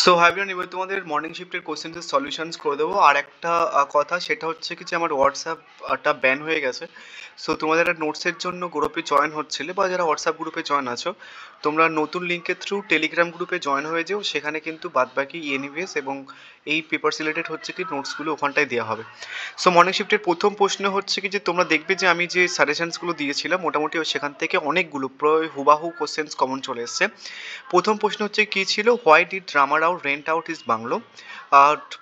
So হ্যাভিয়ান এবার তোমাদের morning শিফটের কোশ্চেন্সের solutions করে দেবো। আর একটা কথা সেটা হচ্ছে কি যে আমার হোয়াটসঅ্যাপটা ব্যান হয়ে গেছে। সো তোমাদের একটা নোটসের জন্য গ্রুপে জয়েন হচ্ছিলে বা যারা হোয়াটসঅ্যাপ গ্রুপে জয়েন আছো, তোমরা নতুন লিঙ্কের থ্রু টেলিগ্রাম গ্রুপে জয়েন হয়ে যাও। সেখানে কিন্তু বাদবাকি এনিওয়েজ এবং এই পেপার রিলেটেড হচ্ছে কি নোটসগুলো ওখানটায় দেওয়া হবে। সো মর্নিং শিফটের প্রথম প্রশ্ন হচ্ছে কি যে তোমরা দেখবে যে আমি যে সাজেশনসগুলো দিয়েছিলাম মোটামুটি সেখান থেকে অনেকগুলো প্রায় হুবাহু কোশ্চেন্স কমন চলে এসছে। প্রথম প্রশ্ন হচ্ছে কি ছিল, why did Ramar out rent out his bungalow?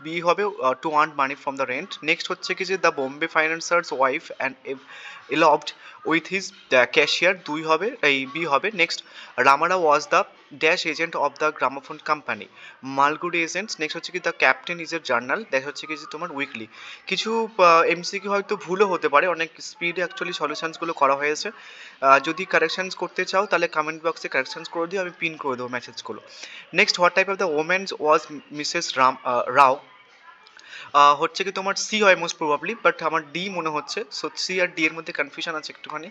B হবে to earn money from the rent. Next হচ্ছে কি যে the Bombay financier's wife and eloped with his cashier, দুই হবে, এই বি হবে। Next, Ramara was the dash agent of the gramophone company, Malgudi agents. Next হচ্ছে কি দ্য ক্যাপ্টেন ইজ এর জার্নাল, দেখা হচ্ছে কি যে তোমার উইকলি। কিছু এমসিকিউ হয়তো ভুলও হতে পারে, অনেক স্পিডে অ্যাকচুয়ালি সলিউশনসগুলো করা হয়েছে। যদি কারেকশনস করতে চাও তাহলে কমেন্ট বক্সে কারেকশনস করে দিও, আমি পিন করে দেবো মেসেজগুলো। Next, what type of the women's was Mrs Rao? হচ্ছে কি তোমার সি হয় মোস্ট প্রবাবলি, বাট আমার ডি মনে হচ্ছে। সো সি আর ডি এর মধ্যে কনফিউশন আছে একটুখানি।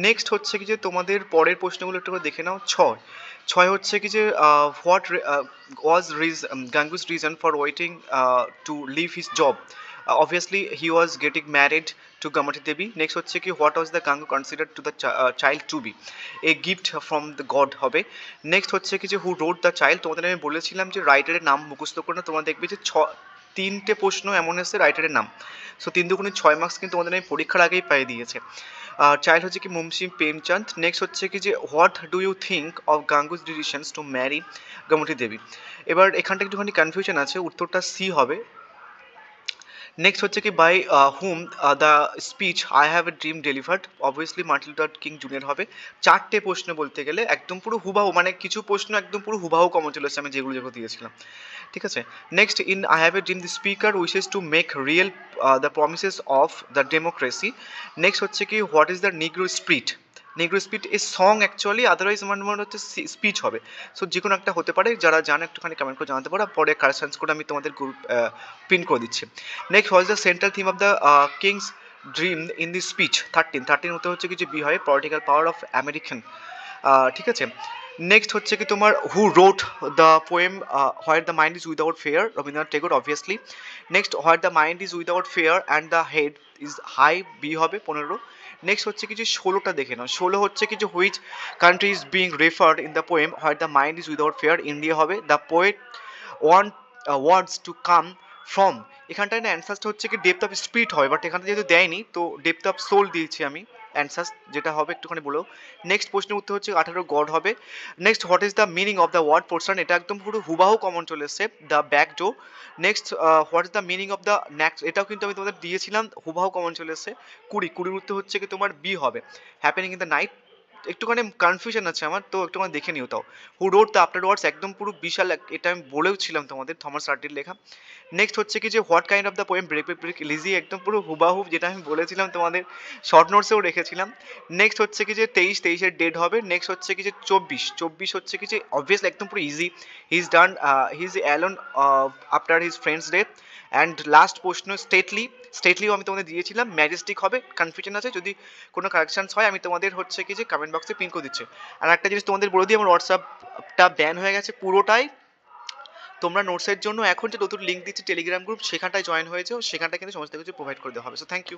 নেক্সট হচ্ছে কি যে তোমাদের পরের প্রশ্নগুলো একটু করে দেখে নাও। ছয় ছয় হচ্ছে কি যে what was Gangu's reason for waiting to leave his job? Obviously he was getting married to Gamati Devi. Next হচ্ছে কি what was the Gangu considered to the child to be? A gift from the god হবে। Next হচ্ছে কি যে who wrote the child? তোমাদের আমি বলেছিলাম যে রাইটারের নাম মুখস্থ করে না, তোমরা দেখবে যে তিনটে প্রশ্ন এমন এসেছে রাইটারের নাম। সো 3 × 6 মার্কস কিন্তু তোমাদের আমি পরীক্ষার আগেই পাই দিয়েছে। চাইল্ড হচ্ছে কি মুন্সি প্রেমচাঁদ। নেক্সট হচ্ছে কি যে what do you think of Gangu's decisions to marry Gamti Devi? এবার এখানটা একটুখানি কনফিউশন আছে, উত্তরটা সি হবে। নেক্সট হচ্ছে কি by whom the speech I have a dream delivered? Obviously Martin Luther King Junior হবে। চারটে প্রশ্ন বলতে গেলে একদম পুরো হুবাহু, মানে কিছু প্রশ্ন একদম পুরো হুবাহু কমন চলে এসেছে আমি যেগুলো যেগুলো দিয়েছিলাম। ঠিক আছে। Next, in I have a dream the speaker wishes to make real the promises of the democracy. Next হচ্ছে কি what is the নিগ্রো spirit? নিগ্রো spirit is song actually, otherwise আমার মনে হচ্ছে স্পিচ হবে। সো যে কোনো একটা হতে পারে, যারা জানে একটুখানি কমেন্ট করে জানাতে পারো, পরে কারেকশনস করে আমি তোমাদের গ্রুপ পিন করে দিচ্ছি। Next, what is the central theme of the king's dream in the speech? 13 হতে হচ্ছে কিছু বি হয়, পলিটিক্যাল পাওয়ার অফ আমেরিকান। ঠিক আছে। নেক্সট হচ্ছে কি তোমার who wrote the poem where the mind is without fear? Rabindranath Tagore obviously. Next, where the mind is without fear and the head is high, B হবে 15। নেক্সট হচ্ছে কি যে 16টা দেখে নাও। 16 হচ্ছে কি যে which country is being referred in the poem where the mind is without fear? India হবে। The poet want words to come from, এখানটায় না অ্যান্সারটা হচ্ছে কি ডেপথ অফ স্পিরিট হয়, বাট এখানে যেহেতু দেয়নি তো ডেপথ অফ সোল দিয়েছি আমি অ্যান্সার, যেটা হবে একটুখানি বলো। নেক্সট প্রশ্নের উত্তর হচ্ছে 18 গড হবে। Next, what is the meaning of the word portion? এটা একদম পুরো হুবাহু কমন চলে এসছে, the back door. Next, what is the meaning of the next? এটাও কিন্তু আমি তোমাদের দিয়েছিলাম, হুবাহু কমন চলে এসছে। 20 উত্তর হচ্ছে কি তোমার বি হবে, হ্যাপেনিং ইন দ্য নাইট। একটুখানি কনফিউশন আছে আমার, তো একটুখানি দেখে নিও তাও। হু রোড দ্য আফটার ওয়ার্ডস, একদম পুরো বিশাল, এটা আমি বলেও ছিলাম তোমাদের, থমাস হার্ডির লেখা। নেক্সট হচ্ছে কি যে what kind of the poem break break break লিজি, একদম পুরো হুবাহু যেটা আমি বলেছিলাম তোমাদের, শর্ট নোটসেও রেখেছিলাম। নেক্সট হচ্ছে কি যে 23 ডেট হবে। নেক্সট হচ্ছে কি যে 24 হচ্ছে কি যে অবভিয়াসলি একদম পুরো easy, he is done, he is alone after his friends death. And last প্রশ্ন স্টেটলিও আমি তোমাদের দিয়েছিলাম, ম্যাজেস্টিক হবে। কনফিউশন আছে, যদি কোনো কারেকশনস হয় আমি তোমাদের হচ্ছে কি যে কমেন্ট বক্সে পিন করে দিচ্ছি। আর একটা জিনিস তোমাদের বলে দিই, আমার হোয়াটসঅ্যাপটা ব্যান হয়ে গেছে পুরোটাই। তোমরা নোটসের জন্য এখন যে নতুন লিঙ্ক দিচ্ছি টেলিগ্রাম গ্রুপ, সেখানটায় জয়েন হয়ে যাও, সেখানটা কিন্তু সমস্ত কিছু প্রোভাইড করে দেওয়া হবে। So thank you.